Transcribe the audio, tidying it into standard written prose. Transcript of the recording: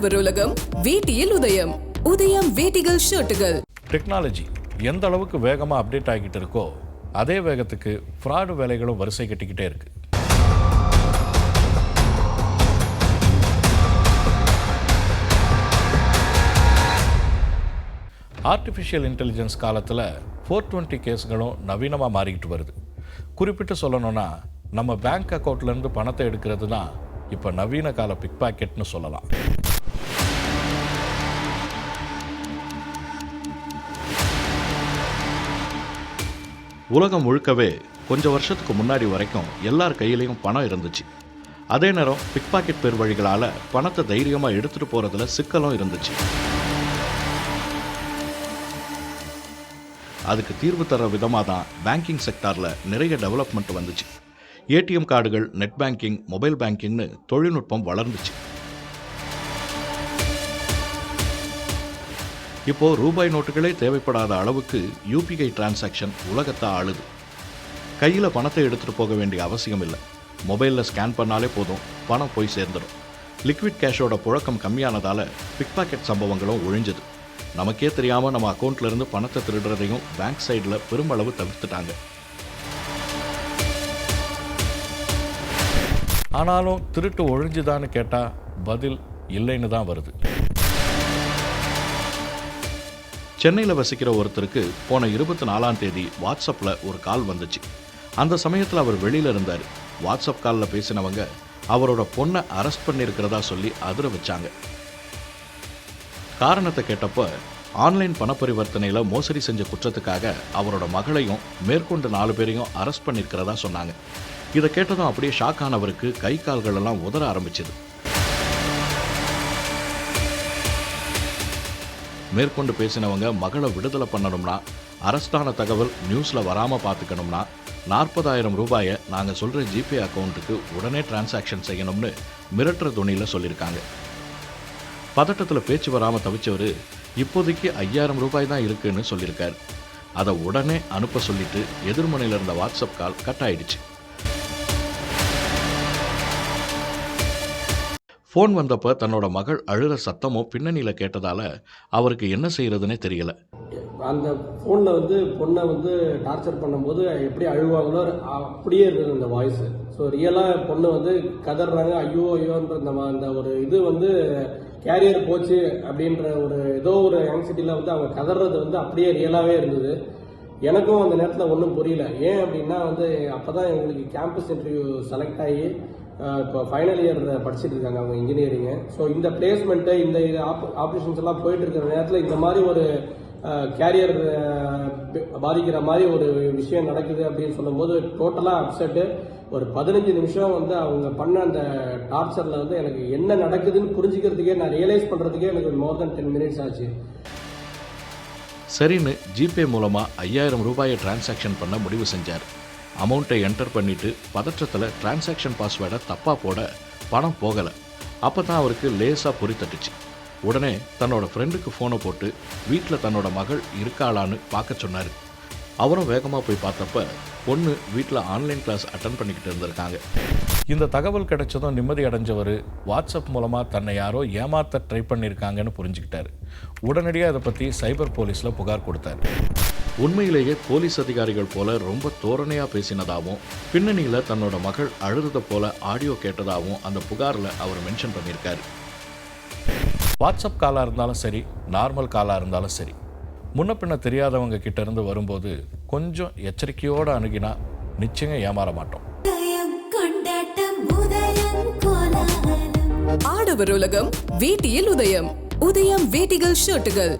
ஆடவர் உலகம் வேட்டியில் உதயம். உதயம் வேட்டிகள் ஷர்ட்டுகள். டெக்னாலஜி எந்த அளவுக்கு வேகமாக அப்டேட் ஆகிட்டு இருக்கோ அதே வேகத்துக்கு ஃப்ராடு வேலைகளும் வரிசை கட்டிக்கிட்டே இருக்கு. ஆர்டிஃபிஷியல் இன்டெலிஜென்ஸ் காலத்தில் 420 கேஸ்களும் நவீனமாக மாறிக்கிட்டு வருது. குறிப்பிட்டு சொல்லணும்னா நம்ம பேங்க் அக்கௌண்ட்லேருந்து பணத்தை எடுக்கிறது தான் இப்போ நவீன கால பிக் பாக்கெட்னு சொல்லலாம். உலகம் முழுக்கவே கொஞ்சம் வருஷத்துக்கு முன்னாடி வரைக்கும் எல்லார் கையிலையும் பணம் இருந்துச்சு. அதே நேரம் பிக் பாக்கெட் பேர் வழிகளால் பணத்தை தைரியமாக எடுத்துகிட்டு போகிறதுல சிக்கலும் இருந்துச்சு. அதுக்கு தீர்வு தர விதமாக தான் பேங்கிங் செக்டாரில் நிறைய டெவலப்மெண்ட் வந்துச்சு. ஏடிஎம் கார்டுகள், நெட் பேங்கிங், மொபைல் பேங்கிங்னு தொழில்நுட்பம் வளர்ந்துச்சு. இப்போது ரூபாய் நோட்டுகளே தேவைப்படாத அளவுக்கு யூபிஐ டிரான்சாக்ஷன் உலகத்தை ஆளுது. கையில் பணத்தை எடுத்துகிட்டு போக வேண்டிய அவசியம் இல்லை. மொபைலில் ஸ்கேன் பண்ணாலே போதும், பணம் போய் சேர்ந்துடும். லிக்விட் கேஷோட புழக்கம் கம்மியானதால் பிக் பாக்கெட் சம்பவங்களும் ஒழிஞ்சது. நமக்கே தெரியாமல் நம்ம அக்கௌண்ட்லேருந்து பணத்தை திருடுறதையும் பேங்க் சைடில் பெருமளவு தவிர்த்துட்டாங்க. ஆனாலும் திருட்டு ஒழிஞ்சுதான்னு கேட்டால் பதில் இல்லைன்னு தான் வருது. சென்னையில் வசிக்கிற ஒருத்தருக்கு போன 24ஆம் தேதி வாட்ஸ்அப்பில் ஒரு கால் வந்துச்சு. அந்த சமயத்தில் அவர் வெளியில் இருந்தார். வாட்ஸ்அப் காலில் பேசினவங்க அவரோட பொண்ணை அரெஸ்ட் பண்ணியிருக்கிறதா சொல்லி அதிர வச்சாங்க. காரணத்தை கேட்டப்போ ஆன்லைன் பணப்பரிவர்த்தனையில் மோசடி செஞ்ச குற்றத்துக்காக அவரோட மகளையும் மேற்கொண்டு 4 பேரையும் அரெஸ்ட் பண்ணியிருக்கிறதா சொன்னாங்க. இதை கேட்டதும் அப்படியே ஷாக் ஆனவருக்கு கை கால்கள் எல்லாம் உதற ஆரம்பிச்சது. மேற்கொண்டு பேசினவங்க மகளை விடுதலை பண்ணணும்னா, அரெஸ்டான தகவல் நியூஸில் வராமல் பார்த்துக்கணும்னா 40,000 ரூபாயை நாங்கள் சொல்கிற ஜிபே அக்கௌண்ட்டுக்கு உடனே டிரான்சாக்ஷன் செய்யணும்னு மிரட்டுற துணியில் சொல்லியிருக்காங்க. பதட்டத்தில் பேச்சு வராமல் தவிச்சவர் இப்போதைக்கு 5,000 ரூபாய் தான் இருக்குன்னு சொல்லியிருக்காரு. அதை உடனே அனுப்ப சொல்லிட்டு எதிர்மனையில் இருந்த வாட்ஸ்அப் கால் கட் ஆயிடுச்சு. ஃபோன் வந்தப்போ தன்னோட மகள் அழுகிற சத்தமும் பின்னணியில் கேட்டதால் அவருக்கு என்ன செய்யறதுன்னே தெரியல. அந்த ஃபோனில் பொண்ணை டார்ச்சர் பண்ணும்போது எப்படி அழுவாங்களோ அப்படியே இருக்குது அந்த வாய்ஸு. ஸோ ரியலாக பொண்ணு கதறாங்க, ஐயோ ஐயோன்ற அந்த ஒரு இது கேரியர் போச்சு அப்படின்ற ஏதோ ஒரு ஆங்ஸைட்டியில் அவங்க கதறது அப்படியே ரியலாகவே இருந்தது. எனக்கும் அந்த நேரத்தில் ஒன்றும் புரியல. ஏன் அப்படின்னா அப்போ தான் எங்களுக்கு கேம்பஸ் இன்டர்வியூ செலக்ட் ஆகி இப்போ ஃபைனல் இயர் படிச்சுட்டு இருக்காங்க அவங்க இன்ஜினியரிங்கு. ஸோ இந்த பிளேஸ்மெண்ட்டு இந்த ஆப்ரேஷன்ஸ் எல்லாம் போயிட்டு இருக்கிற நேரத்தில் இந்த மாதிரி ஒரு கேரியர் பாதிக்கிற மாதிரி ஒரு விஷயம் நடக்குது அப்படின்னு சொல்லும்போது டோட்டலாக அப்செட்டு. ஒரு 15 நிமிஷம் அவங்க பண்ண அந்த டார்ச்சரில் எனக்கு என்ன நடக்குதுன்னு புரிஞ்சுக்கிறதுக்கே, நான் ரியலைஸ் பண்ணுறதுக்கே எனக்கு மோர் தென் 10 மினிட்ஸ் ஆச்சு. சரின்னு ஜிபே மூலமாக 5,000 ரூபாயை டிரான்சாக்ஷன் பண்ண முடிவு செஞ்சார். அமௌண்ட்டை என்டர் பண்ணிவிட்டு பதற்றத்தில் டிரான்சாக்ஷன் பாஸ்வேர்டை தப்பாக போட பணம் போகலை. அப்போ தான் அவருக்கு லேசாக பொறி தட்டுச்சு. உடனே தன்னோட ஃப்ரெண்டுக்கு ஃபோனை போட்டு வீட்டில் தன்னோட மகள் இருக்காளான்னு பார்க்க சொன்னார். அவரும் வேகமாக போய் பார்த்தப்ப பொண்ணு வீட்டில் ஆன்லைன் கிளாஸ் அட்டன் பண்ணிக்கிட்டு இருந்திருக்காங்க. இந்த தகவல் கிடைச்சதும் நிம்மதி அடைஞ்சவர் வாட்ஸ்அப் மூலமாக தன்னை யாரோ ஏமாற்ற ட்ரை பண்ணியிருக்காங்கன்னு புரிஞ்சுக்கிட்டார். உடனடியாக அதை பற்றி சைபர் போலீஸில் புகார் கொடுத்தார். உண்மையிலேயே போலீஸ் அதிகாரிகள் போல ரொம்ப தோரணையாக பேசினதாகவும் பின்னணியில் தன்னோட மகள் அழுததை போல ஆடியோ கேட்டதாகவும் அந்த புகாரில் அவர் மென்ஷன் பண்ணியிருக்காரு. வாட்ஸ்அப் காலாக இருந்தாலும் சரி, நார்மல் காலாக இருந்தாலும் சரி, முன்ன பின்ன தெரியாதவங்க கிட்ட இருந்து வரும்போது கொஞ்சம் எச்சரிக்கையோடு அணுகினா நிச்சயம் ஏமாற மாட்டோம். ஆடவர் உலகம் வேட்டியில் உதயம். உதயம் வேட்டிகள் ஷர்ட்டுகள்.